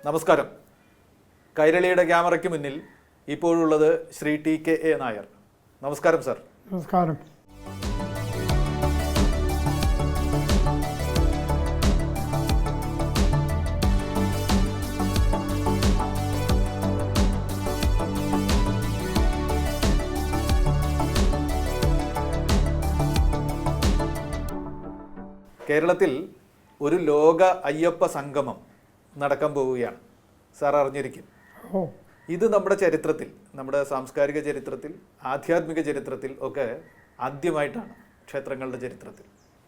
നമസ്കാരം. കൈരളിയുടെ ക്യാമറയ്ക്ക് മുന്നിൽ ഇപ്പോഴുള്ളത് ശ്രീ TKA നായർ. നമസ്കാരം സർ. നമസ്കാരം. കേരളത്തിൽ ഒരു ലോക അയ്യപ്പ സംഗമം നടക്കാൻ പോവുകയാണ്. സാർ അറിഞ്ഞിരിക്കും. ഇത് നമ്മുടെ ചരിത്രത്തിൽ, നമ്മുടെ സാംസ്കാരിക ചരിത്രത്തിൽ, ആധ്യാത്മിക ചരിത്രത്തിൽ ഒക്കെ ആദ്യമായിട്ടാണ്, ക്ഷേത്രങ്ങളുടെ ചരിത്രത്തിൽ.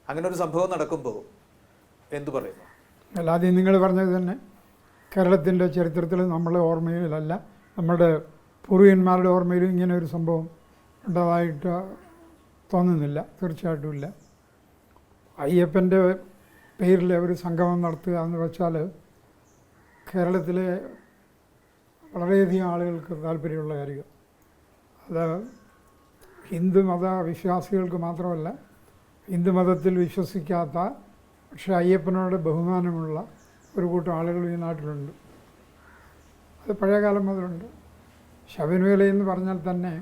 അങ്ങനെ ഒരു സംഭവം നടക്കുമ്പോൾ എന്തു പറയുന്നു? ആദ്യം നിങ്ങൾ പറഞ്ഞത് തന്നെ കേരളത്തിൻ്റെ ചരിത്രത്തിൽ നമ്മളെ ഓർമ്മയിലല്ല, നമ്മുടെ പൂർവികന്മാരുടെ ഓർമ്മയിലും ഇങ്ങനെ ഒരു സംഭവം ഉണ്ടായതായിട്ട് തോന്നുന്നില്ല. തീർച്ചയായിട്ടും ഇല്ല. അയ്യപ്പൻ്റെ പേരിൽ ഒരു സംഗമം നടത്തുക എന്ന് വെച്ചാൽ കേരളത്തിലെ വളരെയധികം ആളുകൾക്ക് താല്പര്യമുള്ള കാര്യം. അത് ഹിന്ദുമത വിശ്വാസികൾക്ക് മാത്രമല്ല, ഹിന്ദുമതത്തിൽ വിശ്വസിക്കാത്ത പക്ഷേ അയ്യപ്പനോട് ബഹുമാനമുള്ള ഒരു കൂട്ടം ആളുകൾ ഈ നാട്ടിലുണ്ട്. അത് പഴയകാലം മുതലുണ്ട്. ശബരിമല എന്ന് പറഞ്ഞാൽ തന്നെ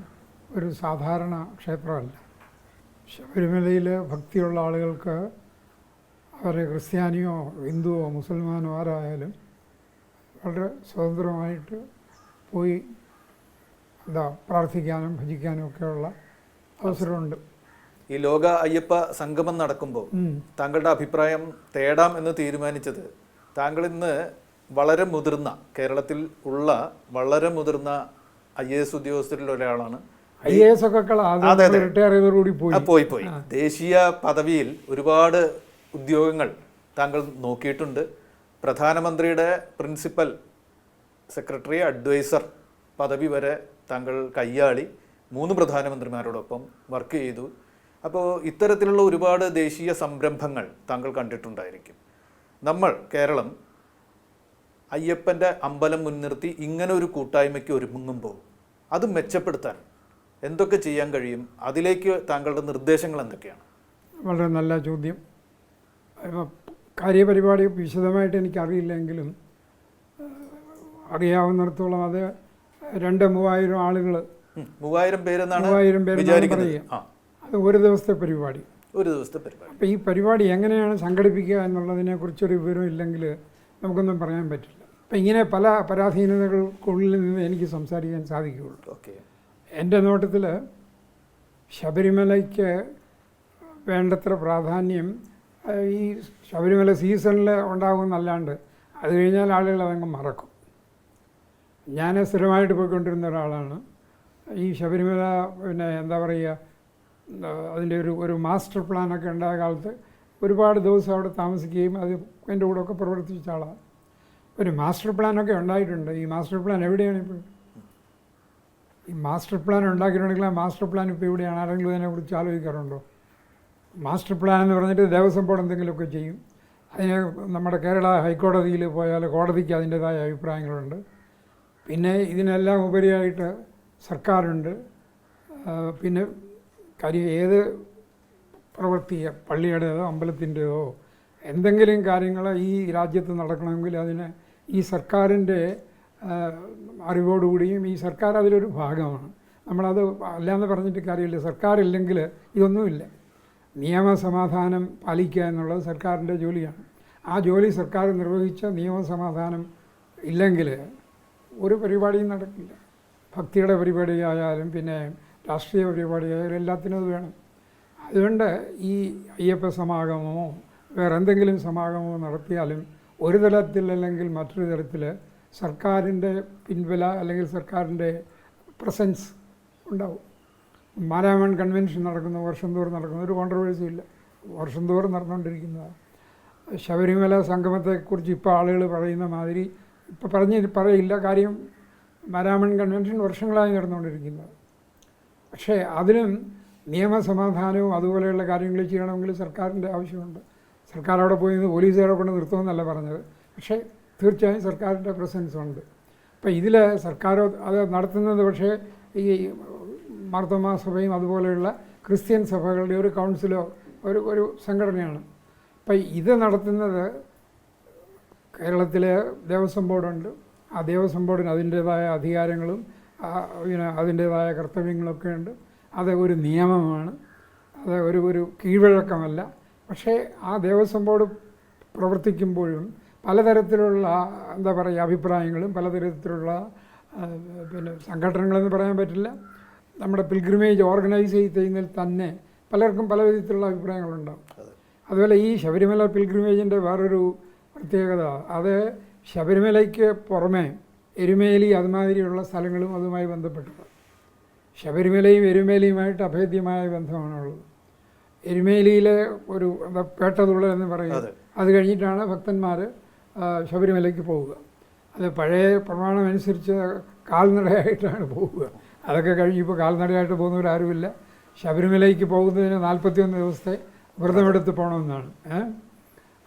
ഒരു സാധാരണ ക്ഷേത്രമല്ല. ശബരിമലയിൽ ഭക്തിയുള്ള ആളുകൾക്ക് അവർ ക്രിസ്ത്യാനിയോ ഹിന്ദുവോ മുസൽമാനോ ആരായാലും വളരെ സ്വതന്ത്രമായിട്ട് പോയി പ്രാർത്ഥിക്കാനും ഭജിക്കാനും ഒക്കെയുള്ള അവസരമുണ്ട്. ഈ ലോക അയ്യപ്പ സംഗമം നടക്കുമ്പോൾ താങ്കളുടെ അഭിപ്രായം തേടാം എന്ന് തീരുമാനിച്ചത്, താങ്കൾ ഇന്ന് വളരെ മുതിർന്ന, കേരളത്തിൽ ഉള്ള വളരെ മുതിർന്ന IAS ഉദ്യോഗസ്ഥരിൽ ഒരാളാണ്. IAS ഒക്കെ പോയി ദേശീയ പദവിയിൽ ഒരുപാട് ഉദ്യോഗങ്ങൾ താങ്കൾ നോക്കിയിട്ടുണ്ട്. പ്രധാനമന്ത്രിയുടെ പ്രിൻസിപ്പൽ സെക്രട്ടറി, അഡ്വൈസർ പദവി വരെ താങ്കൾ കയ്യാളി. 3 പ്രധാനമന്ത്രിമാരോടൊപ്പം വർക്ക് ചെയ്തു. അപ്പോൾ ഇത്തരത്തിലുള്ള ഒരുപാട് ദേശീയ സംരംഭങ്ങൾ താങ്കൾ കണ്ടിട്ടുണ്ടായിരിക്കും. നമ്മൾ കേരളം അയ്യപ്പൻ്റെ അമ്പലം മുൻനിർത്തി ഇങ്ങനെ ഒരു കൂട്ടായ്മയ്ക്ക് ഒരുങ്ങുമ്പോൾ അത് മെച്ചപ്പെടുത്താൻ എന്തൊക്കെ ചെയ്യാൻ കഴിയും? അതിലേക്ക് താങ്കളുടെ നിർദ്ദേശങ്ങൾ എന്തൊക്കെയാണ്? വളരെ നല്ല ചോദ്യം. കാര്യപരിപാടി വിശദമായിട്ട് എനിക്കറിയില്ലെങ്കിലും അറിയാവുന്നിടത്തോളം അത് 2,000-3,000 ആളുകൾ, 3,000 പേരെന്നാണ് പറയുക. അത് ഒരു ദിവസത്തെ പരിപാടി. അപ്പോൾ ഈ പരിപാടി എങ്ങനെയാണ് സംഘടിപ്പിക്കുക എന്നുള്ളതിനെക്കുറിച്ചൊരു വിവരം ഇല്ലെങ്കിൽ നമുക്കൊന്നും പറയാൻ പറ്റില്ല. അപ്പം ഇങ്ങനെ പല പരാധീനതകൾക്കുള്ളിൽ നിന്ന് എനിക്ക് സംസാരിക്കാൻ സാധിക്കുകയുള്ളൂ. എൻ്റെ നോട്ടത്തിൽ ശബരിമലയ്ക്ക് വേണ്ടത്ര പ്രാധാന്യം ഈ ശബരിമല സീസണിൽ ഉണ്ടാകുമെന്നല്ലാണ്ട് അത് കഴിഞ്ഞാൽ ആളുകൾ അതങ്ങ് മറക്കും. ഞാൻ സ്ഥിരമായിട്ട് പോയിക്കൊണ്ടിരുന്ന ഒരാളാണ്. ഈ ശബരിമല എന്താ പറയുക, അതിൻ്റെ ഒരു മാസ്റ്റർ പ്ലാനൊക്കെ ഉണ്ടായ കാലത്ത് ഒരുപാട് ദിവസം അവിടെ താമസിക്കുകയും അത് എൻ്റെ കൂടെ ഒക്കെ പ്രവർത്തിച്ച ആളാണ്. ഒരു മാസ്റ്റർ പ്ലാനൊക്കെ ഉണ്ടായിട്ടുണ്ട്. ഈ മാസ്റ്റർ പ്ലാൻ എവിടെയാണ് ഇപ്പോൾ? ഈ മാസ്റ്റർ പ്ലാൻ ഉണ്ടാക്കിയിട്ടുണ്ടെങ്കിൽ ആ മാസ്റ്റർ പ്ലാൻ ഇപ്പോൾ എവിടെയാണ്? ആരെങ്കിലും അതിനെക്കുറിച്ച് ആലോചിക്കാറുണ്ടോ? മാസ്റ്റർ പ്ലാൻ എന്ന് പറഞ്ഞിട്ട് ദേവസ്വം ബോർഡ് എന്തെങ്കിലുമൊക്കെ ചെയ്യും. അതിന് നമ്മുടെ കേരള ഹൈക്കോടതിയിൽ പോയാൽ കോടതിക്ക് അതിൻ്റേതായ അഭിപ്രായങ്ങളുണ്ട്. പിന്നെ ഇതിനെല്ലാം ഉപരിയായിട്ട് സർക്കാരുണ്ട്. പിന്നെ കാര്യം ഏത് പ്രവൃത്തി, പള്ളിയുടേതോ അമ്പലത്തിൻ്റെതോ എന്തെങ്കിലും കാര്യങ്ങൾ ഈ രാജ്യത്ത് നടക്കണമെങ്കിൽ അതിന് ഈ സർക്കാരിൻ്റെ അറിവോടുകൂടിയും, ഈ സർക്കാർ അതിലൊരു ഭാഗമാണ്. നമ്മളത് അല്ലാന്ന് പറഞ്ഞിട്ട് കാര്യമില്ല. സർക്കാരില്ലെങ്കിൽ ഇതൊന്നുമില്ല. നിയമസമാധാനം പാലിക്കുക എന്നുള്ളത് സർക്കാരിൻ്റെ ജോലിയാണ്. ആ ജോലി സർക്കാർ നിർവഹിച്ച നിയമസമാധാനം ഇല്ലെങ്കിൽ ഒരു പരിപാടിയും നടക്കില്ല. ഭക്തിയുടെ പരിപാടിയായാലും പിന്നെ രാഷ്ട്രീയ പരിപാടിയായാലും എല്ലാത്തിനും അത് വേണം. അതുകൊണ്ട് ഈ അയ്യപ്പ സമാഗമമോ വേറെ എന്തെങ്കിലും സമാഗമമോ നടത്തിയാലും ഒരു തലത്തിൽ അല്ലെങ്കിൽ മറ്റൊരു തരത്തിൽ സർക്കാരിൻ്റെ പിൻബല അല്ലെങ്കിൽ സർക്കാരിൻ്റെ പ്രസൻസ് ഉണ്ടാവും. മാരാമൺ കൺവെൻഷൻ നടക്കുന്ന, വർഷം തോറും നടക്കുന്ന, ഒരു കോൺട്രവേഴ്സി ഇല്ല, വർഷം തോറും നടന്നുകൊണ്ടിരിക്കുന്നതാണ്. ശബരിമല സംഗമത്തെക്കുറിച്ച് ഇപ്പോൾ ആളുകൾ പറയുന്ന മാതിരി ഇപ്പോൾ പറയില്ല. കാര്യം മാരാമൺ കൺവെൻഷൻ വർഷങ്ങളായി നടന്നുകൊണ്ടിരിക്കുന്നത്. പക്ഷേ അതിനും നിയമസമാധാനവും അതുപോലെയുള്ള കാര്യങ്ങൾ ചെയ്യണമെങ്കിൽ സർക്കാരിൻ്റെ ആവശ്യമുണ്ട്. സർക്കാർ അവിടെ പോയി പോലീസുകാരെ കൊണ്ട് നിർത്തുമെന്നല്ല പറഞ്ഞത്, പക്ഷേ തീർച്ചയായും സർക്കാരിൻ്റെ പ്രസൻസ് ഉണ്ട്. അപ്പോൾ ഇതിൽ സർക്കാർ അത് നടത്തുന്നത് പക്ഷേ ഈ മാർത്തോമാ സഭയും അതുപോലെയുള്ള ക്രിസ്ത്യൻ സഭകളുടെ ഒരു കൗൺസിലോ ഒരു സംഘടനയാണ്. അപ്പം ഇത് നടത്തുന്നത് കേരളത്തിലെ ദേവസ്വം ബോർഡുണ്ട്. ആ ദേവസ്വം ബോർഡിന് അതിൻ്റേതായ അധികാരങ്ങളും അതിൻ്റേതായ കർത്തവ്യങ്ങളൊക്കെ ഉണ്ട്. അത് ഒരു നിയമമാണ്, അത് ഒരു കീഴ്വഴക്കമല്ല. പക്ഷേ ആ ദേവസ്വം ബോർഡ് പ്രവർത്തിക്കുമ്പോഴും പലതരത്തിലുള്ള എന്താ പറയുക അഭിപ്രായങ്ങളും പലതരത്തിലുള്ള സംഘടനകളെന്ന് പറയാൻ പറ്റില്ല. നമ്മുടെ പിൽഗ്രിമേജ് ഓർഗനൈസ് ചെയ്യുന്നതിൽ തന്നെ പലർക്കും പല വിധത്തിലുള്ള അഭിപ്രായങ്ങളുണ്ടാകും. അതുപോലെ ഈ ശബരിമല പിൽഗ്രിമേജിൻ്റെ വേറൊരു പ്രത്യേകത, അത് ശബരിമലയ്ക്ക് പുറമെ എരുമേലി അതുമാതിരിയുള്ള സ്ഥലങ്ങളും അതുമായി ബന്ധപ്പെട്ടത്. ശബരിമലയും എരുമേലിയുമായിട്ട് അഭേദ്യമായ ബന്ധമാണുള്ളത്. എരുമേലിയിലെ ഒരു പേട്ടതുള്ളൽ എന്ന് പറയുന്നത്, അത് കഴിഞ്ഞിട്ടാണ് ഭക്തന്മാർ ശബരിമലയ്ക്ക് പോവുക. അത് പഴയ പ്രമാണമനുസരിച്ച് കാൽനടയായിട്ടാണ് പോവുക. അതൊക്കെ കഴിഞ്ഞ് ഇപ്പോൾ കാൽനടയായിട്ട് പോകുന്നവരാരുമില്ല. ശബരിമലയ്ക്ക് പോകുന്നതിന് 41 ദിവസത്തെ വ്രതമെടുത്ത് പോകണമെന്നാണ്.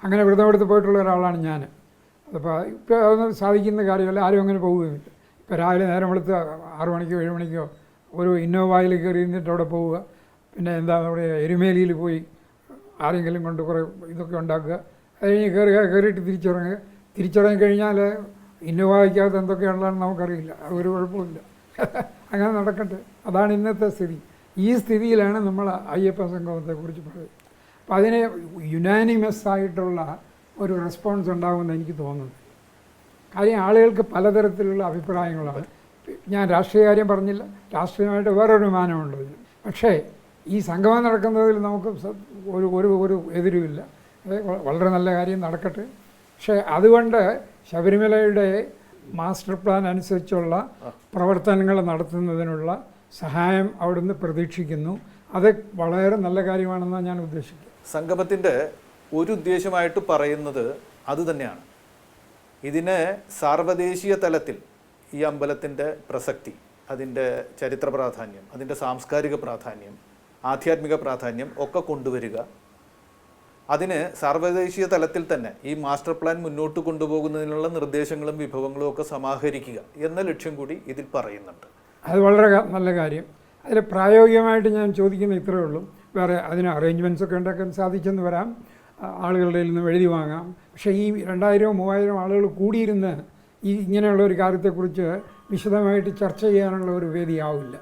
അങ്ങനെ വ്രതമെടുത്ത് പോയിട്ടുള്ള ഒരാളാണ് ഞാൻ. അപ്പോൾ ഇപ്പോൾ അതൊന്നും സാധിക്കുന്ന കാര്യമല്ല, ആരും അങ്ങനെ പോവുകയുമില്ല. ഇപ്പോൾ രാവിലെ നേരം വെളുത്ത് 6 മണിക്കോ 7 മണിക്കോ ഒരു ഇന്നോവയിൽ കയറി ഇരുന്നിട്ട് അവിടെ പോവുക. പിന്നെ എന്താ അവിടെ എരുമേലിയിൽ പോയി ആരെങ്കിലും കൊണ്ട് കുറേ ഇതൊക്കെ ഉണ്ടാക്കുക. അത് കഴിഞ്ഞ് കയറിയിട്ട് തിരിച്ചിറങ്ങി കഴിഞ്ഞാൽ ഇന്നോവയ്ക്കകത്ത് എന്തൊക്കെയാണെന്ന് നമുക്കറിയില്ല. അത് ഒരു കുഴപ്പമില്ല. അങ്ങനെ നടക്കട്ടെ. അതാണ് ഇന്നത്തെ സ്ഥിതി. ഈ സ്ഥിതിയിലാണ് നമ്മൾ അയ്യപ്പ സംഗമത്തെക്കുറിച്ച് പറയുന്നത്. അപ്പം അതിന് യുനാനിമസ് ആയിട്ടുള്ള ഒരു റെസ്പോൺസ് ഉണ്ടാകുമെന്ന് എനിക്ക് തോന്നുന്നു. കാര്യം ആളുകൾക്ക് പലതരത്തിലുള്ള അഭിപ്രായങ്ങളാണ്. ഞാൻ രാഷ്ട്രീയ കാര്യം പറഞ്ഞില്ല, രാഷ്ട്രീയമായിട്ട് വേറൊരു മാനമുണ്ട്. പക്ഷേ ഈ സംഗമം നടക്കുന്നതിൽ നമുക്ക് ഒരു എതിരുമില്ല. വളരെ നല്ല കാര്യം നടക്കട്ടെ. പക്ഷേ അതുകൊണ്ട് ശബരിമലയുടെ മാസ്റ്റർ പ്ലാൻ അനുസരിച്ചുള്ള പ്രവർത്തനങ്ങൾ നടത്തുന്നതിനുള്ള സഹായം അവിടുന്ന് പ്രതീക്ഷിക്കുന്നു. അത് വളരെ നല്ല കാര്യമാണെന്നാണ് ഞാൻ ഉദ്ദേശിക്കുന്നത്. സംഗമത്തിൻ്റെ ഒരു ഉദ്ദേശമായിട്ട് പറയുന്നത് അതുതന്നെയാണ്. ഇതിന് സാർവദേശീയ തലത്തിൽ ഈ അമ്പലത്തിൻ്റെ പ്രസക്തി, അതിൻ്റെ ചരിത്ര പ്രാധാന്യം, അതിൻ്റെ സാംസ്കാരിക പ്രാധാന്യം, ആധ്യാത്മിക പ്രാധാന്യം ഒക്കെ കൊണ്ടുവരിക, അതിന് സാർവദേശീയ തലത്തിൽ തന്നെ ഈ മാസ്റ്റർ പ്ലാൻ മുന്നോട്ട് കൊണ്ടുപോകുന്നതിനുള്ള നിർദ്ദേശങ്ങളും വിഭവങ്ങളും ഒക്കെ സമാഹരിക്കുക എന്ന ലക്ഷ്യം കൂടി ഇതിൽ പറയുന്നുണ്ട്. അത് വളരെ നല്ല കാര്യം. അതിൽ പ്രായോഗികമായിട്ട് ഞാൻ ചോദിക്കുന്ന ഇത്രയേ ഉള്ളൂ. വേറെ അതിന് അറേഞ്ച്മെൻറ്റ്സ് ഒക്കെ ഉണ്ടാക്കാൻ സാധിച്ചെന്ന് വരാം, ആളുകളുടെ നിന്ന് എഴുതി വാങ്ങാം. പക്ഷേ ഈ 2000-3000 ആളുകൾ കൂടിയിരുന്ന് ഈ ഇങ്ങനെയുള്ള ഒരു കാര്യത്തെക്കുറിച്ച് വിശദമായിട്ട് ചർച്ച ചെയ്യാനുള്ള ഒരു വേദിയാവില്ല.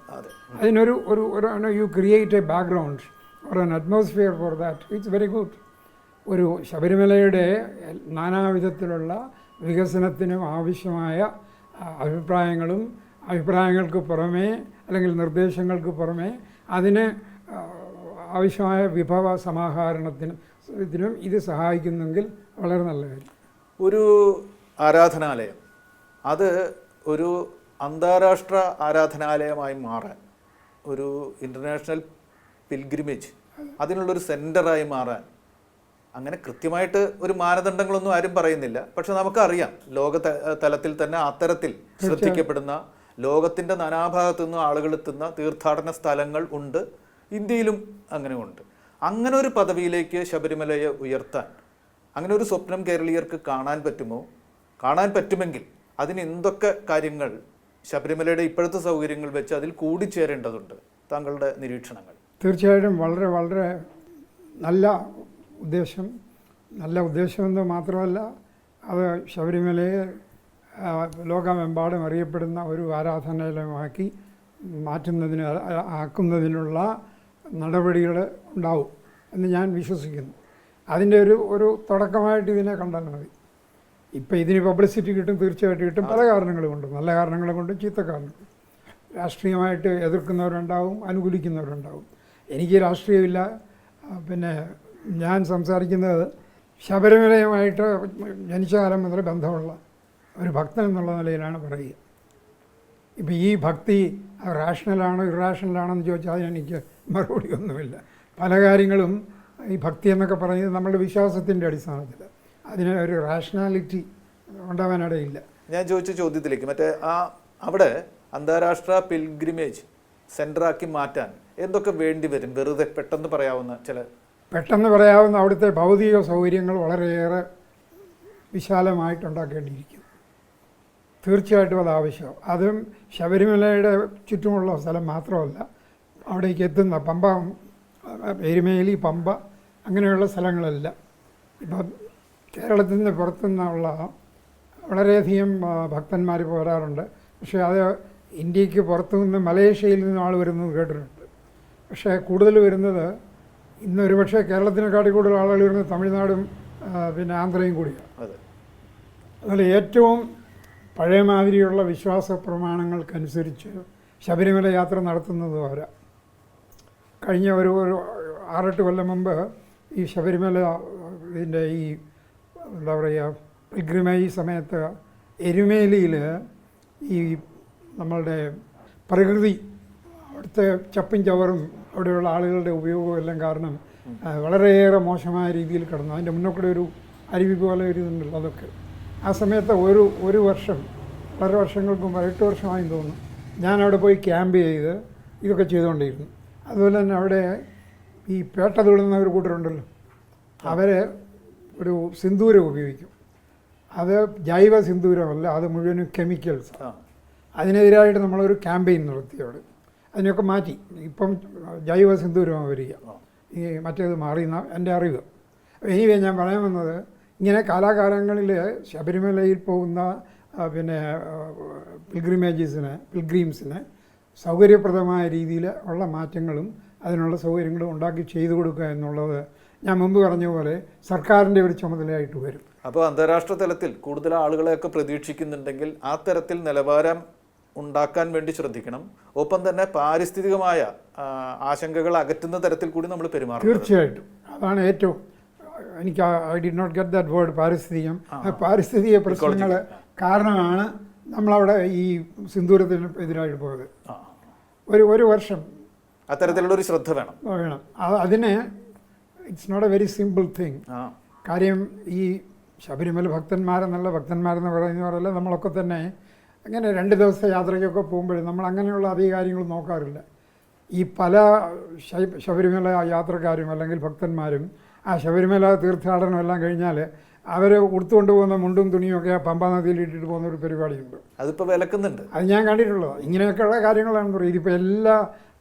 അതിനൊരു you create A background or an atmosphere for that. It's very good. ഒരു ശബരിമലയുടെ നാനാവിധത്തിലുള്ള വികസനത്തിനും ആവശ്യമായ അഭിപ്രായങ്ങൾക്ക് പുറമേ അല്ലെങ്കിൽ നിർദ്ദേശങ്ങൾക്ക് പുറമേ അതിന് ആവശ്യമായ വിഭവ സമാഹരണത്തിനും ഇത് സഹായിക്കുന്നെങ്കിൽ വളരെ നല്ല കാര്യം. ഒരു ആരാധനാലയം അത് ഒരു അന്താരാഷ്ട്ര ആരാധനാലയമായി മാറാൻ, ഒരു ഇൻ്റർനാഷണൽ പിൽഗ്രിമേജ് അതിനുള്ളൊരു സെൻറ്ററായി മാറാൻ അങ്ങനെ കൃത്യമായിട്ട് ഒരു മാനദണ്ഡങ്ങളൊന്നും ആരും പറയുന്നില്ല. പക്ഷെ നമുക്കറിയാം ലോക തലത്തിൽ തന്നെ അത്തരത്തിൽ ശ്രദ്ധിക്കപ്പെടുന്ന ലോകത്തിൻ്റെ നാനാഭാഗത്തു നിന്നും ആളുകൾ എത്തുന്ന തീർത്ഥാടന സ്ഥലങ്ങൾ ഉണ്ട്. ഇന്ത്യയിലും അങ്ങനെ ഉണ്ട്. അങ്ങനെ ഒരു പദവിയിലേക്ക് ശബരിമലയെ ഉയർത്താൻ അങ്ങനെ ഒരു സ്വപ്നം കേരളീയർക്ക് കാണാൻ പറ്റുമോ? കാണാൻ പറ്റുമെങ്കിൽ അതിന് എന്തൊക്കെ കാര്യങ്ങൾ ശബരിമലയുടെ ഇപ്പോഴത്തെ സൗകര്യങ്ങൾ വെച്ച് അതിൽ കൂടിച്ചേരേണ്ടതുണ്ട്? താങ്കളുടെ നിരീക്ഷണങ്ങൾ. തീർച്ചയായിട്ടും വളരെ വളരെ നല്ല ഉദ്ദേശമെന്ന് മാത്രമല്ല, അത് ശബരിമലയെ ലോകമെമ്പാടും അറിയപ്പെടുന്ന ഒരു ആരാധനാലയമാക്കി ആക്കുന്നതിനുള്ള നടപടികൾ ഉണ്ടാവും എന്ന് ഞാൻ വിശ്വസിക്കുന്നു. അതിൻ്റെ ഒരു തുടക്കമായിട്ട് ഇതിനെ കണ്ടാൽ മതി. ഇപ്പോൾ ഇതിന് പബ്ലിസിറ്റി കിട്ടും, തീർച്ചയായിട്ടും കിട്ടും. പല കാരണങ്ങളും കൊണ്ട്, നല്ല കാരണങ്ങളും കൊണ്ട്, ചീത്ത കാരണങ്ങൾ. രാഷ്ട്രീയമായിട്ട് എതിർക്കുന്നവരുണ്ടാവും, അനുകൂലിക്കുന്നവരുണ്ടാവും. എനിക്ക് രാഷ്ട്രീയമില്ല. പിന്നെ ഞാൻ സംസാരിക്കുന്നത് ശബരിമലയുമായിട്ട് ജനിച്ച കാലം മുതൽ ബന്ധമുള്ള ഒരു ഭക്തൻ എന്നുള്ള നിലയിലാണ് പറയുക. ഇപ്പം ഈ ഭക്തി റാഷണലാണോ ഇറാഷണലാണോ എന്ന് ചോദിച്ചാൽ അതിനെനിക്ക് മറുപടി ഒന്നുമില്ല. പല കാര്യങ്ങളും ഈ ഭക്തി എന്നൊക്കെ പറയുന്നത് നമ്മളുടെ വിശ്വാസത്തിൻ്റെ അടിസ്ഥാനത്തിൽ, അതിന് ഒരു റാഷണാലിറ്റി ഉണ്ടാവാനിടയില്ല. ഞാൻ ചോദിച്ച ചോദ്യത്തിലേക്ക് അവിടെ അന്താരാഷ്ട്ര പിൽഗ്രിമേജ് സെൻ്ററാക്കി മാറ്റാൻ എന്തൊക്കെ വേണ്ടി വരും? വെറുതെ പെട്ടെന്ന് പറയാവുന്ന അവിടുത്തെ ഭൗതിക സൗകര്യങ്ങൾ വളരെയേറെ വിശാലമായിട്ടുണ്ടാക്കേണ്ടിയിരിക്കും. തീർച്ചയായിട്ടും അത് ആവശ്യം. അതും ശബരിമലയുടെ ചുറ്റുമുള്ള സ്ഥലം മാത്രമല്ല, അവിടേക്ക് എത്തുന്ന പമ്പ, എരുമേലി, പമ്പ അങ്ങനെയുള്ള സ്ഥലങ്ങളെല്ലാം. ഇപ്പം കേരളത്തിൽ നിന്ന് പുറത്തുനിന്നുള്ള വളരെയധികം ഭക്തന്മാർ പോരാറുണ്ട്. പക്ഷേ അത് ഇന്ത്യക്ക് പുറത്തുനിന്ന് മലേഷ്യയിൽ നിന്നും ആൾ വരുന്നത് കേട്ടിട്ടുണ്ട്. പക്ഷേ കൂടുതൽ വരുന്നത് ഇന്ന് ഒരുപക്ഷെ കേരളത്തിനെക്കാട്ടി കൂടുതൽ ആളുകൾ വരുന്നത് തമിഴ്നാടും പിന്നെ ആന്ധ്രയും കൂടിയാണ്. അതിൽ ഏറ്റവും പഴയ മാതിരിയുള്ള വിശ്വാസ പ്രമാണങ്ങൾക്കനുസരിച്ച് ശബരിമല യാത്ര നടത്തുന്നത് അവരാ. കഴിഞ്ഞ ഒരു 6-8 കൊല്ലം മുമ്പ് ഈ ശബരിമല ഇതിൻ്റെ ഈ എന്താ പറയുക പിൽഗ്രിമേജ് സമയത്ത് എരുമേലിയിൽ ഈ നമ്മളുടെ പ്രകൃതി അവിടുത്തെ ചപ്പും ചവറും അവിടെയുള്ള ആളുകളുടെ ഉപയോഗവും എല്ലാം കാരണം വളരെയേറെ മോശമായ രീതിയിൽ കിടന്നു. അതിൻ്റെ മുന്നോക്കൂടെ ഒരു അരുവി പോലെ ഒരു ഇതുണ്ടല്ലോ, അതൊക്കെ ആ സമയത്ത് ഒരു വർഷം, വളരെ വർഷങ്ങൾക്ക് മുമ്പ് 8 വർഷമായി തോന്നുന്നു, ഞാനവിടെ പോയി ക്യാമ്പ് ചെയ്ത് ഇതൊക്കെ ചെയ്തുകൊണ്ടിരുന്നു. അതുപോലെ തന്നെ അവിടെ ഈ പേട്ട തൊടുന്ന ഒരു കൂട്ടരുണ്ടല്ലോ, അവർ ഒരു സിന്ദൂരം ഉപയോഗിക്കും. അത് ജൈവ സിന്ദൂരമല്ല, അത് മുഴുവനും കെമിക്കൽസ്. അതിനെതിരായിട്ട് നമ്മളൊരു ക്യാമ്പയിൻ നടത്തി അവിടെ. അതിനൊക്കെ മാറ്റി ഇപ്പം ജൈവ സിന്ദൂരമാണ് വരിക, ഈ മറ്റേത് മാറിയെന്ന എൻ്റെ അറിവ്. എനിവേ ഞാൻ പറയാൻ വന്നത്, ഇങ്ങനെ കാലാകാലങ്ങളിൽ ശബരിമലയിൽ പോകുന്ന പിന്നെ പിൽഗ്രീംസിന് സൗകര്യപ്രദമായ രീതിയിൽ ഉള്ള മാറ്റങ്ങളും അതിനുള്ള സൗകര്യങ്ങളും ഉണ്ടാക്കി ചെയ്തു കൊടുക്കുക എന്നുള്ളത് ഞാൻ മുമ്പ് പറഞ്ഞ പോലെ സർക്കാരിൻ്റെ ഒരു ചുമതലയായിട്ട് വരും. അപ്പോൾ അന്താരാഷ്ട്ര തലത്തിൽ കൂടുതൽ ആളുകളെയൊക്കെ പ്രതീക്ഷിക്കുന്നുണ്ടെങ്കിൽ ആ തരത്തിൽ നിലവാരം ഉണ്ടാക്കാൻ വേണ്ടി ശ്രദ്ധിക്കണം. ഒപ്പം തന്നെ പാരിസ്ഥിതികമായ ആശങ്കകൾ അകറ്റുന്ന തരത്തിൽ കൂടി നമ്മൾ പെരുമാറണം. തീർച്ചയായിട്ടും അതാണ് ഏറ്റവും എനിക്ക് I did not get that word പാരിസ്ഥിതികം. പാരിസ്ഥിതിക പ്രശ്നങ്ങൾ കാരണമാണ് നമ്മളവിടെ ഈ സിന്ദൂരത്തിന് എതിരായിട്ട് പോയത്. ഒരു വർഷം അത്തരത്തിലുള്ള ഒരു ശ്രദ്ധ വേണം. അതിന് it's not a very simple thing. കാര്യം ഈ ശബരിമല ഭക്തന്മാരെന്ന് പറയുന്നവരല്ല, നമ്മളൊക്കെ തന്നെ അങ്ങനെ 2 ദിവസത്തെ യാത്രയ്ക്കൊക്കെ പോകുമ്പോഴും നമ്മൾ അങ്ങനെയുള്ള അധിക കാര്യങ്ങൾ നോക്കാറില്ല. ഈ പല ശബരിമല യാത്രക്കാരും അല്ലെങ്കിൽ ഭക്തന്മാരും ആ ശബരിമല തീർത്ഥാടനം എല്ലാം കഴിഞ്ഞാൽ അവർ ഉടുത്തുകൊണ്ട് പോകുന്ന മുണ്ടും തുണിയൊക്കെ ആ പമ്പാ നദിയിൽ ഇട്ടിട്ട് പോകുന്ന ഒരു പരിപാടിയുണ്ട്. അതിപ്പോൾ വിലക്കുന്നുണ്ട്. അത് ഞാൻ കണ്ടിട്ടുള്ളത്. ഇങ്ങനെയൊക്കെയുള്ള കാര്യങ്ങളാണ് പറയുന്നത്. ഇതിപ്പോൾ എല്ലാ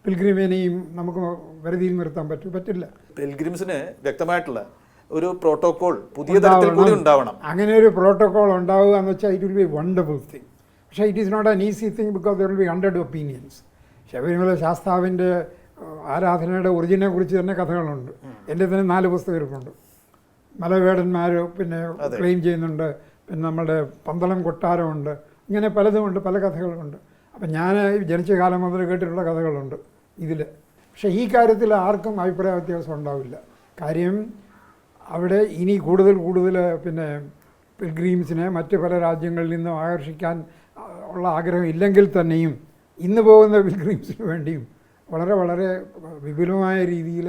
പിൽഗ്രിമിനെയും നമുക്ക് പരിധിയിൽ നിർത്താൻ പറ്റില്ല. പിൽഗ്രിംസിന് വ്യക്തമായിട്ടുള്ള ഒരു പ്രോട്ടോകോൾ പുതിയ തരത്തിൽ കൂടി ഉണ്ടാവണം. അങ്ങനെ ഒരു പ്രോട്ടോകോൾ ഉണ്ടാവുക എന്ന് വെച്ചാൽ it will be wonderful thing. പക്ഷേ it is not an easy thing because there will be 100 opinions. Sabarimala ശാസ്താവിൻ്റെ ആരാധനയുടെ ഒറിജിനെ കുറിച്ച് തന്നെ കഥകളുണ്ട്. എൻ്റെ തന്നെ 4 പുസ്തകം ഇരിപ്പുണ്ട്. മലവേടന്മാർ പിന്നെ ക്ലെയിം ചെയ്യുന്നുണ്ട്, പിന്നെ നമ്മുടെ പന്തളം കൊട്ടാരമുണ്ട്, ഇങ്ങനെ പലതുമുണ്ട്, പല കഥകളുമുണ്ട്. അപ്പം ഞാൻ ജനിച്ച കാലം മുതൽ കേട്ടിട്ടുള്ള കഥകളുണ്ട് ഇതിൽ. പക്ഷേ ഈ കാര്യത്തിൽ ആർക്കും അഭിപ്രായ വ്യത്യാസം ഉണ്ടാവില്ല. കാര്യം അവിടെ ഇനി കൂടുതൽ പിന്നെ പിൽഗ്രീംസിനെ മറ്റ് പല രാജ്യങ്ങളിൽ നിന്നും ആകർഷിക്കാൻ ഉള്ള ആഗ്രഹം ഇല്ലെങ്കിൽ തന്നെയും ഇന്ന് പോകുന്ന പിൽഗ്രീംസിന് വേണ്ടിയും വളരെ വിപുലമായ രീതിയിൽ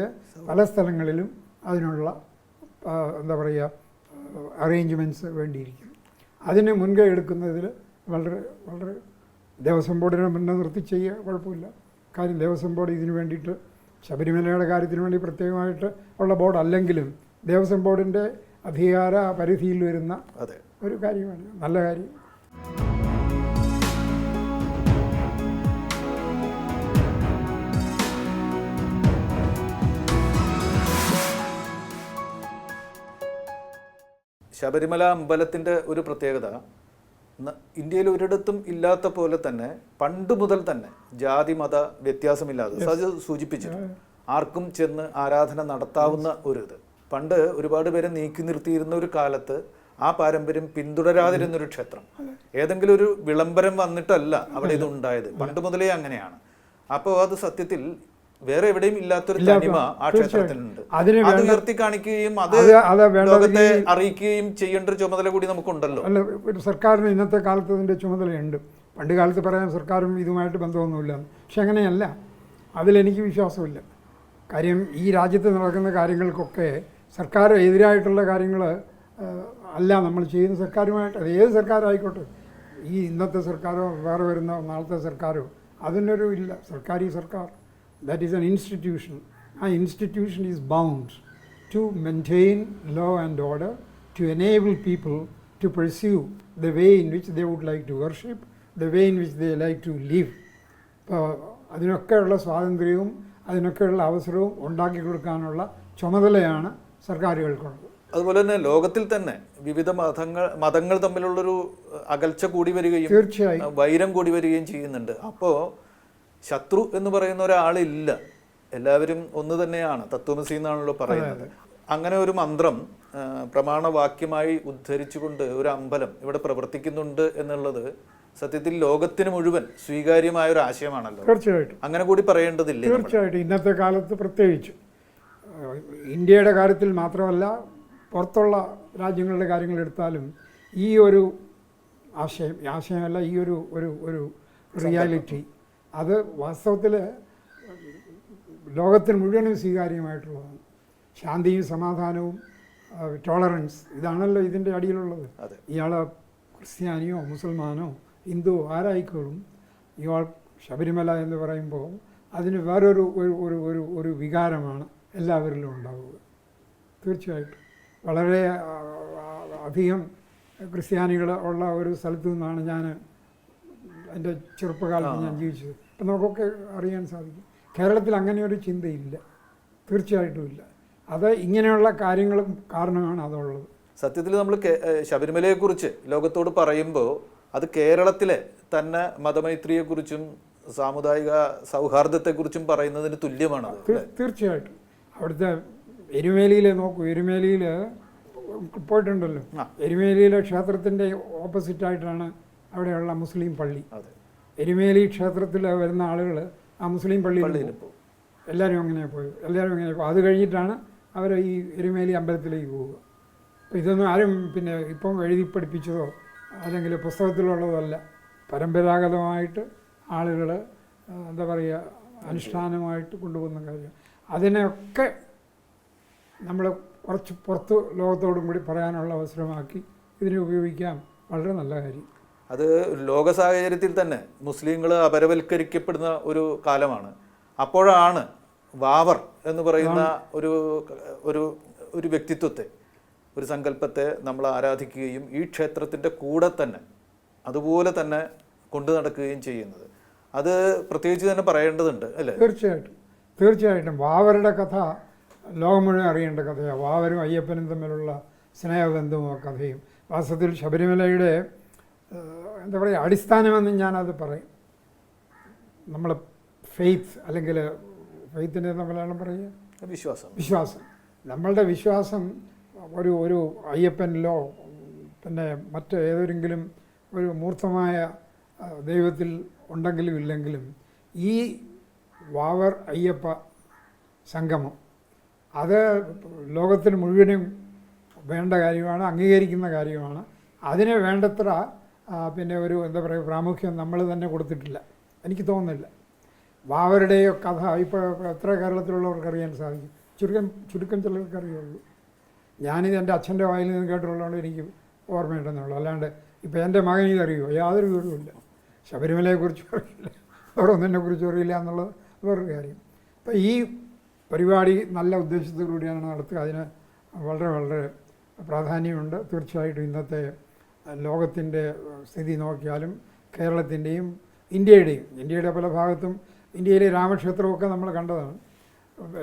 പല സ്ഥലങ്ങളിലും അതിനുള്ള എന്താ പറയുക അറേഞ്ച്മെൻറ്റ്സ് വേണ്ടിയിരിക്കും. അതിന് മുൻകൈ എടുക്കുന്നതിൽ വളരെ ദേവസ്വം ബോർഡിനെ മുന്നേ നിർത്തി ചെയ്യുക, കുഴപ്പമില്ല. കാര്യം ദേവസ്വം ബോർഡ് ഇതിനു വേണ്ടിയിട്ട് ശബരിമലയുടെ കാര്യത്തിന് വേണ്ടി പ്രത്യേകമായിട്ട് ഉള്ള ബോർഡ് അല്ലെങ്കിലും ദേവസ്വം ബോർഡിൻ്റെ അധികാര പരിധിയിൽ വരുന്ന ഒരു കാര്യമാണ്, നല്ല കാര്യം. ശബരിമല അമ്പലത്തിൻ്റെ ഒരു പ്രത്യേകത ഇന്ത്യയിൽ ഒരിടത്തും ഇല്ലാത്ത പോലെ തന്നെ പണ്ട് മുതൽ തന്നെ ജാതി മത വ്യത്യാസമില്ലാതെ സൂചിപ്പിച്ചിട്ടുണ്ട്. ആർക്കും ചെന്ന് ആരാധന നടത്താവുന്ന ഒരു ഇത്. പണ്ട് ഒരുപാട് പേരെ നീക്കി നിർത്തിയിരുന്ന ഒരു കാലത്ത് ആ പാരമ്പര്യം പിന്തുടരാതിരുന്നൊരു ക്ഷേത്രം. ഏതെങ്കിലും ഒരു വിളംബരം വന്നിട്ടല്ല അവിടെ ഇത് ഉണ്ടായത്, പണ്ട് മുതലേ അങ്ങനെയാണ്. അപ്പോൾ അത് സത്യത്തിൽ വേറെ എവിടെയും ഇല്ലാത്തൊരു തനിമ ആ ക്ഷേത്രത്തിനുണ്ട്. അത് ഉയർത്തി കാണിക്കുകയും അത് ലോകത്തെ അറിയിക്കുകയും ചെയ്യേണ്ട ഒരു ചുമതല കൂടി നമുക്കുണ്ടല്ലോ. അല്ല, ഒരു സർക്കാരിന് ഇന്നത്തെ കാലത്ത് അതിൻ്റെ ചുമതലയുണ്ട്. പണ്ട് കാലത്ത് പറയാൻ സർക്കാരും ഇതുമായിട്ട് ബന്ധമൊന്നുമില്ല. പക്ഷെ അങ്ങനെയല്ല, അതിലെനിക്ക് വിശ്വാസമില്ല. കാര്യം ഈ രാജ്യത്ത് നടക്കുന്ന കാര്യങ്ങൾക്കൊക്കെ സർക്കാർ എതിരായിട്ടുള്ള കാര്യങ്ങൾ അല്ല നമ്മൾ ചെയ്യുന്ന. സർക്കാരുമായിട്ട് അത് ഏത് സർക്കാരായിക്കോട്ടെ, ഈ ഇന്നത്തെ സർക്കാരോ വേറെ വരുന്ന നാളത്തെ സർക്കാരോ, അതിനൊരു ഇല്ല. സർക്കാർ that is an institution. An institution is bound to maintain law and order, to enable people to pursue the way in which they would like to worship, the way in which they like to live. അതിനൊക്കെയുള്ള സ്വാതന്ത്ര്യവും അതിനൊക്കെയുള്ള അവസരവും ഉണ്ടാക്കി കൊടുക്കാനുള്ള ചുമതലയാണ് സർക്കാരുകൾക്കുള്ളത്. അതുപോലെ തന്നെ ലോകത്തിൽ തന്നെ വിവിധ മതങ്ങൾ തമ്മിലുള്ളൊരു അകൽച്ച കൂടി വരികയും തീർച്ചയായും വൈരം കൂടി വരികയും ചെയ്യുന്നുണ്ട്. അപ്പോൾ ശത്രു എന്ന് പറയുന്ന ഒരാളില്ല, എല്ലാവരും ഒന്ന് തന്നെയാണ്, തത്വമസി എന്നാണല്ലോ പറയുന്നത്. അങ്ങനെ ഒരു മന്ത്രം പ്രമാണവാക്യമായി ഉദ്ധരിച്ചുകൊണ്ട് ഒരു അമ്പലം ഇവിടെ പ്രവർത്തിക്കുന്നുണ്ട് എന്നുള്ളത് സത്യത്തിൽ ലോകത്തിന് മുഴുവൻ സ്വീകാര്യമായ ഒരു ആശയമാണല്ലോ. തീർച്ചയായിട്ടും അങ്ങനെ കൂടി പറയേണ്ടതില്ല. തീർച്ചയായിട്ടും ഇന്നത്തെ കാലത്ത് പ്രത്യേകിച്ച് ഇന്ത്യയുടെ കാര്യത്തിൽ മാത്രമല്ല പുറത്തുള്ള രാജ്യങ്ങളുടെ കാര്യങ്ങൾ എടുത്താലും ഈ ഒരു ആശയമല്ല, ഈ ഒരു ഒരു ഒരു റിയാലിറ്റി അത് വാസ്തവത്തിൽ ലോകത്തിന് മുഴുവനും സ്വീകാര്യമായിട്ടുള്ളതാണ്. ശാന്തിയും സമാധാനവും ടോളറൻസ്, ഇതാണല്ലോ ഇതിൻ്റെ അടിയിലുള്ളത്. ഇയാൾ ക്രിസ്ത്യാനിയോ മുസൽമാനോ ഹിന്ദുവോ ആരായിക്കോളും, ഇയാൾ ശബരിമല എന്ന് പറയുമ്പോൾ അതിന് വേറൊരു ഒരു ഒരു ഒരു വികാരമാണ് എല്ലാവരിലും ഉണ്ടാവുക. തീർച്ചയായിട്ടും വളരെ അധികം ക്രിസ്ത്യാനികൾ ഉള്ള ഒരു സ്ഥലത്തു നിന്നാണ് ഞാൻ എൻ്റെ ചെറുപ്പകാലത്ത് ഞാൻ ജീവിച്ചത്. അപ്പം നമുക്കൊക്കെ അറിയാൻ സാധിക്കും. കേരളത്തിൽ അങ്ങനെ ഒരു ചിന്തയില്ല, തീർച്ചയായിട്ടും ഇല്ല. അത് ഇങ്ങനെയുള്ള കാര്യങ്ങളും കാരണമാണ് അതുള്ളത്. സത്യത്തിൽ നമ്മൾ ശബരിമലയെക്കുറിച്ച് ലോകത്തോട് പറയുമ്പോൾ അത് കേരളത്തിലെ തന്നെ മതമൈത്രിയെക്കുറിച്ചും സാമുദായിക സൗഹാർദ്ദത്തെക്കുറിച്ചും പറയുന്നതിന് തുല്യമാണ്. തീർച്ചയായിട്ടും അവിടുത്തെ എരുമേലിയിലെ നോക്കൂ, എരുമേലിയിൽ പോയിട്ടുണ്ടല്ലോ, എരുമേലിയിലെ ക്ഷേത്രത്തിൻ്റെ ഓപ്പോസിറ്റായിട്ടാണ് അവിടെയുള്ള മുസ്ലിം പള്ളി. എരുമേലി ക്ഷേത്രത്തിൽ വരുന്ന ആളുകൾ ആ മുസ്ലിം പള്ളിയിൽ പോകും. എല്ലാവരും അങ്ങനെ പോയി, അത് കഴിഞ്ഞിട്ടാണ് അവർ ഈ എരുമേലി അമ്പലത്തിലേക്ക് പോവുക. അപ്പോൾ ഇതൊന്നും ആരും പിന്നെ ഇപ്പം എഴുതി പഠിപ്പിച്ചതോ അല്ലെങ്കിൽ പുസ്തകത്തിലുള്ളതല്ല, പരമ്പരാഗതമായിട്ട് ആളുകൾ എന്താ പറയുക അനുഷ്ഠാനമായിട്ട് കൊണ്ടുപോകുന്ന കാര്യം. അതിനെയൊക്കെ നമ്മൾ കുറച്ച് പുറത്ത് ലോകത്തോടും കൂടി പറയാനുള്ള അവസരമാക്കി ഇതിനെ ഉപയോഗിക്കാം. വളരെ നല്ല കാര്യം. അത് ലോക സാഹചര്യത്തിൽ തന്നെ മുസ്ലിങ്ങൾ അപരവൽക്കരിക്കപ്പെടുന്ന ഒരു കാലമാണ്. അപ്പോഴാണ് വാവർ എന്ന് പറയുന്ന ഒരു ഒരു ഒരു വ്യക്തിത്വത്തെ, ഒരു സങ്കല്പത്തെ നമ്മൾ ആരാധിക്കുകയും ഈ ക്ഷേത്രത്തിൻ്റെ കൂടെ തന്നെ അതുപോലെ തന്നെ കൊണ്ടു നടക്കുകയും ചെയ്യുന്നത്. അത് പ്രത്യേകിച്ച് തന്നെ പറയേണ്ടതുണ്ട് അല്ലേ? തീർച്ചയായിട്ടും വാവരുടെ കഥ ലോകം മുഴുവൻ അറിയേണ്ട കഥയാണ്. വാവരും അയ്യപ്പനും തമ്മിലുള്ള സ്നേഹബന്ധവും ആ കഥയും വാസ്തവത്തിൽ ശബരിമലയുടെ എന്താ പറയുക അടിസ്ഥാനമെന്ന് ഞാനത് പറയും. നമ്മൾ ഫെയ്ത്ത് അല്ലെങ്കിൽ ഫെയ്ത്തിൻ്റെ മലയാളം പറയുക വിശ്വാസം. നമ്മളുടെ വിശ്വാസം ഒരു അയ്യപ്പനിലോ പിന്നെ മറ്റ് ഏതെങ്കിലും ഒരു മൂർത്തമായ ദൈവത്തിൽ ഉണ്ടെങ്കിലും ഇല്ലെങ്കിലും ഈ വാവർ അയ്യപ്പ സംഗമം അത് ലോകത്തിന് മുഴുവനും വേണ്ട കാര്യമാണ്, അംഗീകരിക്കുന്ന കാര്യമാണ്. അതിന് വേണ്ടത്ര പിന്നെ ഒരു എന്താ പറയുക പ്രാമുഖ്യം നമ്മൾ തന്നെ കൊടുത്തിട്ടില്ല, എനിക്ക് തോന്നുന്നില്ല. വാവരുടെയോ കഥ ഇപ്പോൾ എത്ര കേരളത്തിലുള്ളവർക്ക് അറിയാൻ സാധിക്കും? ചുരുക്കം ചിലർക്ക് അറിയുള്ളൂ. ഞാനിത് എൻ്റെ അച്ഛൻ്റെ വായിൽ നിന്ന് കേട്ടിട്ടുള്ളതുകൊണ്ട് എനിക്ക് ഓർമ്മയുണ്ടെന്നുള്ളൂ. അല്ലാണ്ട് ഇപ്പോൾ എൻ്റെ മകൻ ഇതറിയുമോ? യാതൊരു വിവരവുമില്ല. ശബരിമലയെക്കുറിച്ചും അറിയില്ല, വേറെ ഒന്നിനെക്കുറിച്ചും അറിയില്ല എന്നുള്ളത് വേറൊരു കാര്യം. അപ്പോൾ ഈ പരിപാടി നല്ല ഉദ്ദേശത്തോടുകൂടിയാണ് നടത്തുക. അതിന് വളരെ വളരെ പ്രാധാന്യമുണ്ട്. തീർച്ചയായിട്ടും ഇന്നത്തെ ലോകത്തിൻ്റെ സ്ഥിതി നോക്കിയാലും കേരളത്തിൻ്റെയും ഇന്ത്യയുടെ പല ഭാഗത്തും ഇന്ത്യയിലെ രാമക്ഷേത്രമൊക്കെ നമ്മൾ കണ്ടതാണ്,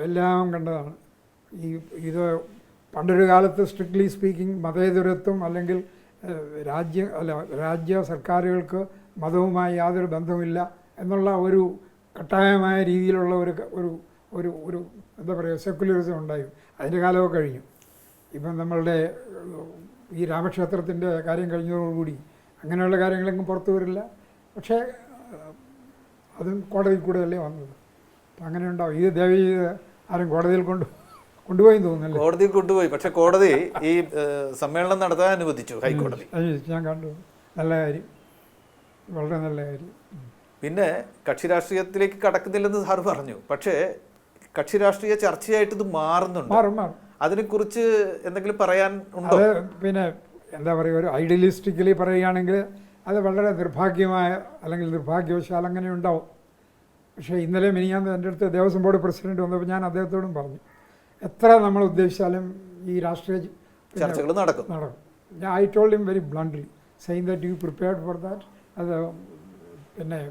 എല്ലാം കണ്ടതാണ്. ഇത് പണ്ടൊരു കാലത്ത് സ്ട്രിക്ട്ലി സ്പീക്കിംഗ് മതേതരത്വം അല്ലെങ്കിൽ രാജ്യ സർക്കാരുകൾക്ക് മതവുമായി യാതൊരു ബന്ധമില്ല എന്നുള്ള ഒരു കട്ടായമായ രീതിയിലുള്ള ഒരു ഒരു ഒരു എന്താ പറയുക സെക്കുലറിസം ഉണ്ടായി. അതിൻ്റെ കാലമൊക്കെ കഴിഞ്ഞു. ഇപ്പം നമ്മളുടെ ഈ രാമക്ഷേത്രത്തിൻ്റെ കാര്യം കഴിഞ്ഞതോടുകൂടി അങ്ങനെയുള്ള കാര്യങ്ങളെങ്കിലും പുറത്തു വരില്ല. പക്ഷേ അതും കോടതിയിൽ കൂടെയല്ലേ വന്നത്. അപ്പം അങ്ങനെ ഉണ്ടാവും. ഇത് ദയവ് ചെയ്ത് ആരും കോടതിയിൽ കൊണ്ടുപോയി തോന്നുന്നില്ല. കോടതിയിൽ കൊണ്ടുപോയി, പക്ഷെ കോടതി ഈ സമ്മേളനം നടത്താൻ അനുവദിച്ചു, ഹൈക്കോടതി. ഞാൻ കണ്ടു. നല്ല കാര്യം, വളരെ നല്ല കാര്യം. പിന്നെ കക്ഷി രാഷ്ട്രീയത്തിലേക്ക് കടക്കുന്നില്ലെന്ന് സാറ് പറഞ്ഞു. പക്ഷേ കക്ഷി രാഷ്ട്രീയ ചർച്ചയായിട്ട് ഇത് മാറുന്നുണ്ട്. മാറും. അതിനെക്കുറിച്ച് എന്തെങ്കിലും പറയാൻ ഉണ്ടോ? അത് പിന്നെ എന്താ പറയുക, ഒരു ഐഡിയലിസ്റ്റിക്കലി പറയുകയാണെങ്കിൽ അത് വളരെ നിർഭാഗ്യമായ അല്ലെങ്കിൽ നിർഭാഗ്യവശാൽ അങ്ങനെ ഉണ്ടാവും. പക്ഷേ ഇന്നലെ മിനിഞ്ഞാന്ന് എൻ്റെ അടുത്ത് ദേവസ്വം ബോർഡ് പ്രസിഡന്റ് വന്നപ്പോൾ ഞാൻ അദ്ദേഹത്തോടും പറഞ്ഞു, എത്ര നമ്മൾ ഉദ്ദേശിച്ചാലും ഈ രാഷ്ട്രീയ ചർച്ചകൾ നടക്കും. I told him very bluntly saying that you prepared for that. അത് പിന്നെ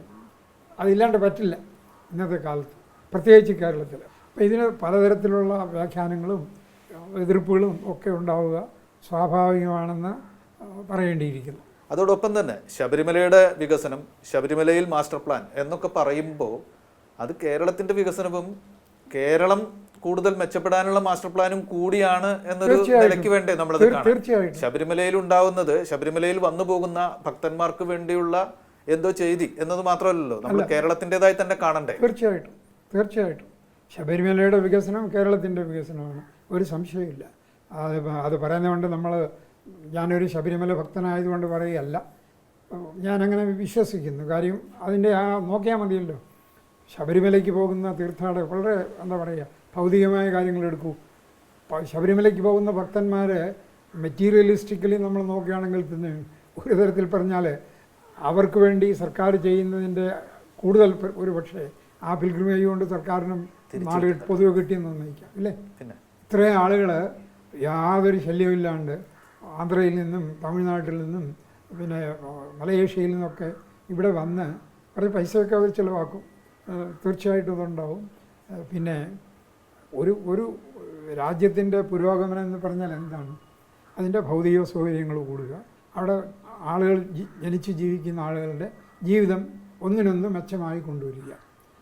അതില്ലാണ്ട് പറ്റില്ല ഇന്നത്തെ കാലത്ത്, പ്രത്യേകിച്ച് കേരളത്തിൽ. അപ്പോൾ ഇതിന് പലതരത്തിലുള്ള വ്യാഖ്യാനങ്ങളും എതിർപ്പുകളും ഒക്കെ ഉണ്ടാവുക സ്വാഭാവികമാണെന്ന് പറയേണ്ടിയിരിക്കുന്നു. അതോടൊപ്പം തന്നെ ശബരിമലയുടെ വികസനം, ശബരിമലയിൽ മാസ്റ്റർ പ്ലാൻ എന്നൊക്കെ പറയുമ്പോൾ അത് കേരളത്തിൻ്റെ വികസനവും കേരളം കൂടുതൽ മെച്ചപ്പെടാനുള്ള മാസ്റ്റർ പ്ലാനും കൂടിയാണ് എന്നൊരു നിലയ്ക്ക് വേണ്ടേ നമ്മളത് കാണാം. തീർച്ചയായിട്ടും ശബരിമലയിൽ ഉണ്ടാവുന്നത്, ശബരിമലയിൽ വന്നു പോകുന്ന ഭക്തന്മാർക്ക് വേണ്ടിയുള്ള എന്തോ ചെയ്തി എന്നത് മാത്രമല്ലല്ലോ, നമ്മൾ കേരളത്തിൻ്റെതായി തന്നെ കാണണ്ടേ? തീർച്ചയായിട്ടും ശബരിമലയുടെ വികസനം കേരളത്തിൻ്റെ വികസനമാണ്, ഒരു സംശയമില്ല. അത് പറയുന്നതുകൊണ്ട് ഞാനൊരു ശബരിമല ഭക്തനായതുകൊണ്ട് പറയുകയല്ല, ഞാനങ്ങനെ വിശ്വസിക്കുന്നു. കാര്യം അതിൻ്റെ നോക്കിയാൽ മതിയല്ലോ. ശബരിമലയ്ക്ക് പോകുന്ന തീർത്ഥാടകർ വളരെ എന്താ പറയുക, ഭൗതികമായ കാര്യങ്ങളെടുക്കൂ. ശബരിമലയ്ക്ക് പോകുന്ന ഭക്തന്മാരെ മെറ്റീരിയലിസ്റ്റിക്കലി നമ്മൾ നോക്കുകയാണെങ്കിൽ തന്നെ ഒരു തരത്തിൽ പറഞ്ഞാൽ അവർക്ക് വേണ്ടി സർക്കാർ ചെയ്യുന്നതിൻ്റെ കൂടുതൽ ഒരു പക്ഷേ ആ പിൽഗ്രിമേജ് കൊണ്ട് സർക്കാരിനും നാട് പൊതുവെ കിട്ടിയെന്ന് നയിക്കാം ഇല്ലേ? ഇത്രയും ആളുകൾ യാതൊരു ശല്യമില്ലാണ്ട് ആന്ധ്രയിൽ നിന്നും തമിഴ്നാട്ടിൽ നിന്നും പിന്നെ മലയേഷ്യയിൽ നിന്നൊക്കെ ഇവിടെ വന്ന് കുറേ പൈസയൊക്കെ അവർ ചിലവാക്കും. തീർച്ചയായിട്ടും അതുണ്ടാവും. പിന്നെ ഒരു രാജ്യത്തിൻ്റെ പുരോഗമനം എന്ന് പറഞ്ഞാൽ എന്താണ്? അതിൻ്റെ ഭൗതിക സൗകര്യങ്ങൾ കൂടുക, അവിടെ ആളുകൾ ജനിച്ച് ജീവിക്കുന്ന ആളുകളുടെ ജീവിതം ഒന്നിനൊന്ന് മെച്ചമായി കൊണ്ടുവരിക.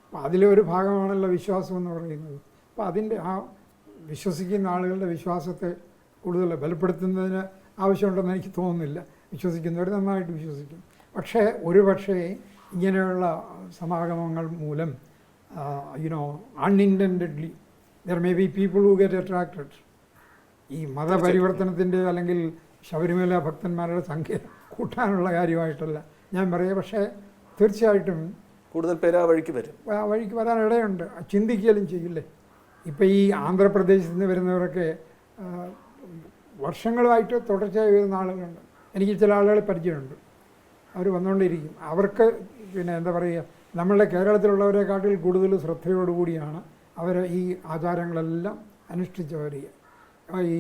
അപ്പോൾ അതിലൊരു ഭാഗമാണല്ലോ വിശ്വാസം എന്ന് പറയുന്നത്. അപ്പോൾ അതിൻ്റെ വിശ്വസിക്കുന്ന ആളുകളുടെ വിശ്വാസത്തെ കൂടുതൽ ബലപ്പെടുത്തുന്നതിന് ആവശ്യമുണ്ടെന്ന് എനിക്ക് തോന്നുന്നില്ല. വിശ്വസിക്കുന്നവർ നന്നായിട്ട് വിശ്വസിക്കും. പക്ഷേ ഇങ്ങനെയുള്ള സമാഗമങ്ങൾ മൂലം unintendedly there may be people who get attracted. ഈ മതപരിവർത്തനത്തിൻ്റെ അല്ലെങ്കിൽ ശബരിമല ഭക്തന്മാരുടെ സംഖ്യ കൂട്ടാനുള്ള കാര്യമായിട്ടല്ല ഞാൻ പറയുക. പക്ഷേ തീർച്ചയായിട്ടും കൂടുതൽ പേര് ആ വഴിക്ക് വരാൻ ഇടയുണ്ട്. ചിന്തിക്കുകയും ചെയ്യില്ലേ? ഇപ്പം ഈ ആന്ധ്രാപ്രദേശിൽ നിന്ന് വരുന്നവരൊക്കെ വർഷങ്ങളായിട്ട് തുടർച്ചയായി വരുന്ന ആളുകളുണ്ട്. എനിക്ക് ചില ആളുകളെ പരിചയമുണ്ട്. അവർ വന്നുകൊണ്ടിരിക്കും. അവർക്ക് പിന്നെ എന്താ പറയുക, നമ്മളുടെ കേരളത്തിലുള്ളവരെക്കാട്ടിൽ കൂടുതൽ ശ്രദ്ധയോടുകൂടിയാണ് അവർ ഈ ആചാരങ്ങളെല്ലാം അനുഷ്ഠിച്ച് വരിക. ഈ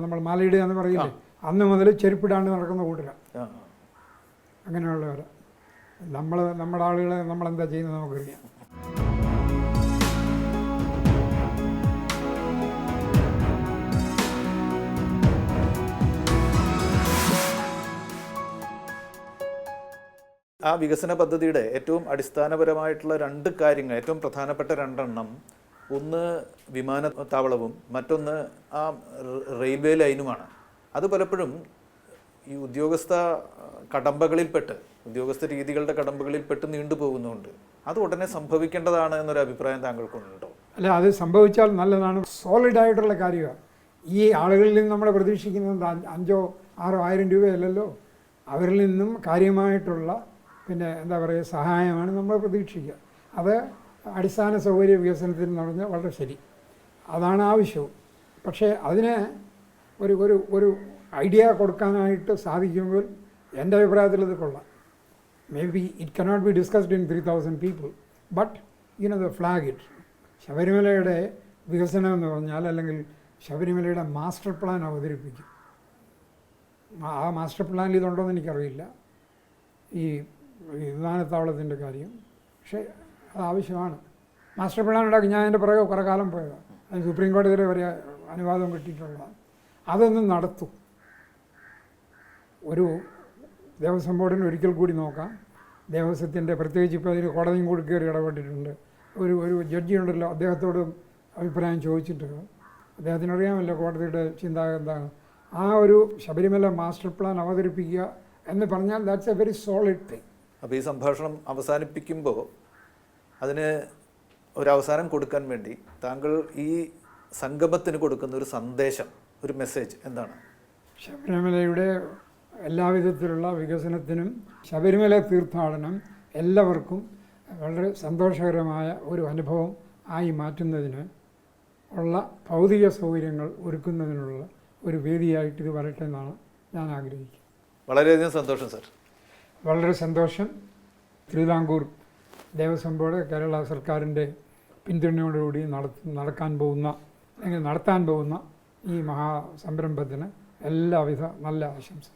നമ്മൾ മാലയിടുക എന്ന് പറയില്ലേ, അന്ന് മുതൽ ചെരുപ്പിടാണ്ട് നടക്കുന്ന കൂട്ടരാണ് അങ്ങനെയുള്ളവർ. നമ്മുടെ ആളുകളെ നമ്മളെന്താ ചെയ്യുന്നത് നമുക്കറിയാം. ആ വികസന പദ്ധതിയുടെ ഏറ്റവും അടിസ്ഥാനപരമായിട്ടുള്ള രണ്ട് കാര്യങ്ങൾ, ഏറ്റവും പ്രധാനപ്പെട്ട രണ്ടെണ്ണം, ഒന്ന് വിമാനത്താവളവും മറ്റൊന്ന് ആ റെയിൽവേ ലൈനുമാണ്. അത് പലപ്പോഴും ഈ ഉദ്യോഗസ്ഥ രീതികളുടെ കടമ്പകളിൽപ്പെട്ട് നീണ്ടുപോകുന്നുണ്ട്. അത് ഉടനെ സംഭവിക്കേണ്ടതാണ് എന്നൊരു അഭിപ്രായം താങ്കൾക്കുണ്ടോ? അല്ല, അത് സംഭവിച്ചാൽ നല്ലതാണ്. സോളിഡായിട്ടുള്ള കാര്യമാണ്. ഈ ആളുകളിൽ നിന്ന് നമ്മൾ പ്രതീക്ഷിക്കുന്നത് 5,000-6,000 രൂപയല്ലല്ലോ. അവരിൽ നിന്നും കാര്യമായിട്ടുള്ള പിന്നെ എന്താ പറയുക സഹായമാണ് നമ്മൾ പ്രതീക്ഷിക്കുക. അത് അടിസ്ഥാന സൗകര്യ വികസനത്തിന് എന്ന് പറഞ്ഞാൽ വളരെ ശരി, അതാണ് ആവശ്യവും. പക്ഷേ അതിന് ഒരു ഐഡിയ കൊടുക്കാനായിട്ട് സാധിക്കുമ്പോൾ എൻ്റെ അഭിപ്രായത്തിൽ ഇത് കൊള്ളാം. May be it cannot be discussed in 3,000 people, but the flag it. ശബരിമലയുടെ വികസനം എന്ന് പറഞ്ഞാൽ അല്ലെങ്കിൽ ശബരിമലയുടെ മാസ്റ്റർ പ്ലാൻ അവതരിപ്പിക്കും. ആ മാസ്റ്റർ പ്ലാനിൽ ഇതുണ്ടോ എന്ന് എനിക്കറിയില്ല, ഈ വിമാനത്താവളത്തിൻ്റെ കാര്യം. പക്ഷേ അത് ആവശ്യമാണ്. മാസ്റ്റർ പ്ലാൻ ഉണ്ടാക്കി ഞാൻ എൻ്റെ പുറകെ കുറേ കാലം പോയതാണ്. അത് സുപ്രീം കോടതി വരെ അനുവാദം കിട്ടിയിട്ടുള്ളതാണ്. അതൊന്നും നടത്തും. ഒരു ദേവസ്വം ബോർഡിന് ഒരിക്കൽ കൂടി നോക്കാം. ദേവസ്വത്തിൻ്റെ പ്രത്യേകിച്ച് ഇപ്പോൾ അതിന് കോടതിയും കൂടി കയറി ഇടപെട്ടിട്ടുണ്ട്. ഒരു ജഡ്ജി ഉണ്ടല്ലോ, അദ്ദേഹത്തോട് അഭിപ്രായം ചോദിച്ചിട്ട് അദ്ദേഹത്തിനറിയാമല്ലോ കോടതിയുടെ ചിന്ത എന്താണ്. ആ ഒരു ശബരിമല മാസ്റ്റർ പ്ലാൻ അവതരിപ്പിക്കുക എന്ന് പറഞ്ഞാൽ that's A very solid thing. അപ്പോൾ ഈ സംഭാഷണം അവസാനിപ്പിക്കുമ്പോൾ അതിന് ഒരവസാനം കൊടുക്കാൻ വേണ്ടി താങ്കൾ ഈ സംഗമത്തിന് കൊടുക്കുന്ന ഒരു സന്ദേശം, ഒരു മെസ്സേജ് എന്താണ്? ശബരിമലയുടെ എല്ലാവിധത്തിലുള്ള വികസനത്തിനും ശബരിമല തീർത്ഥാടനം എല്ലാവർക്കും വളരെ സന്തോഷകരമായ ഒരു അനുഭവം ആയി മാറ്റുന്നതിന് ഉള്ള ഭൗതിക സൗകര്യങ്ങൾ ഒരുക്കുന്നതിനുള്ള ഒരു വേദിയായിട്ട് ഇത് വരട്ടെ എന്നാണ് ഞാൻ ആഗ്രഹിക്കുന്നത്. വളരെയധികം സന്തോഷം സർ. വളരെ സന്തോഷം. തിരുവിതാംകൂർ ദേവസ്വം ബോർഡ് കേരള സർക്കാരിൻ്റെ പിന്തുണയോടുകൂടി നടത്താൻ പോകുന്ന ഈ മഹാസംരംഭത്തിന് എല്ലാവിധ നല്ല ആശംസ.